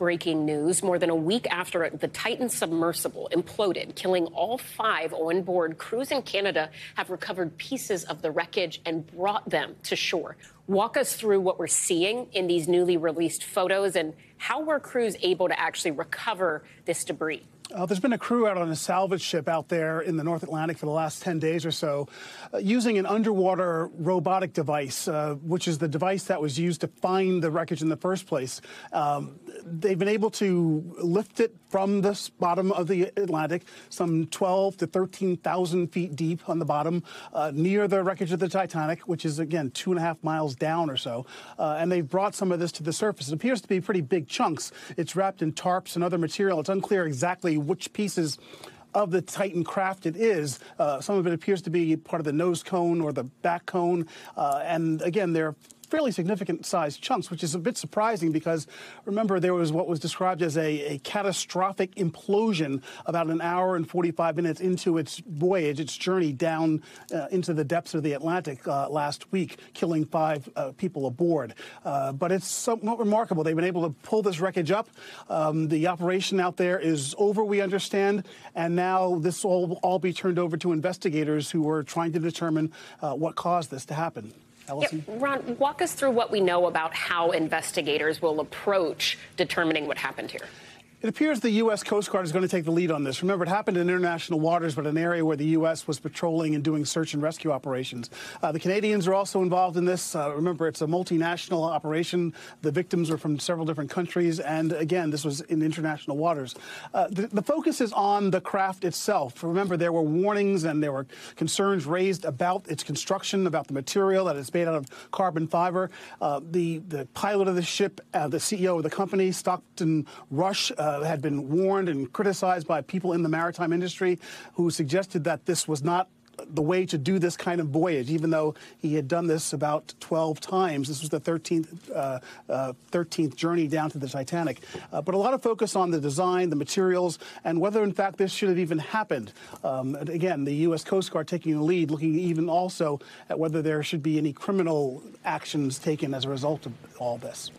Breaking news, more than a week after the Titan submersible imploded, killing all 5 on-board crews in Canada have recovered pieces of the wreckage and brought them to shore. Walk us through what we're seeing in these newly released photos and how were crews able to actually recover this debris? There's been a crew out on a salvage ship out there in the North Atlantic for the last 10 days or so, using an underwater robotic device, which is the device that was used to find the wreckage in the first place. They've been able to lift it from the bottom of the Atlantic, some 12 to 13,000 feet deep on the bottom, near the wreckage of the Titanic, which is, again, 2.5 miles down or so. And they've brought some of this to the surface. It appears to be pretty big chunks. It's wrapped in tarps and other material. It's unclear exactly which pieces of the Titan craft it is. Some of it appears to be part of the nose cone or the back cone. And again, they're fairly significant sized chunks, which is a bit surprising because, remember, there was what was described as a catastrophic implosion about an hour and 45 minutes into its voyage, its journey down into the depths of the Atlantic last week, killing 5 people aboard. But it's somewhat remarkable. They've been able to pull this wreckage up. The operation out there is over, we understand, and now this will all be turned over to investigators who are trying to determine what caused this to happen. Yep. Ron, walk us through what we know about how investigators will approach determining what happened here. It appears the U.S. Coast Guard is going to take the lead on this. Remember, it happened in international waters, but an area where the U.S. was patrolling and doing search and rescue operations. The Canadians are also involved in this. Remember, it's a multinational operation. The victims are from several different countries. And again, this was in international waters. The focus is on the craft itself. Remember, there were warnings and there were concerns raised about its construction, about the material, that it's made out of carbon fiber. The pilot of the ship, the CEO of the company, Stockton Rush, had been warned and criticized by people in the maritime industry who suggested that this was not the way to do this kind of voyage, even though he had done this about 12 times. This was the 13th journey down to the Titanic. But a lot of focus on the design, the materials, and whether, in fact, this should have even happened. Again, the U.S. Coast Guard taking the lead, looking even also at whether there should be any criminal actions taken as a result of all this.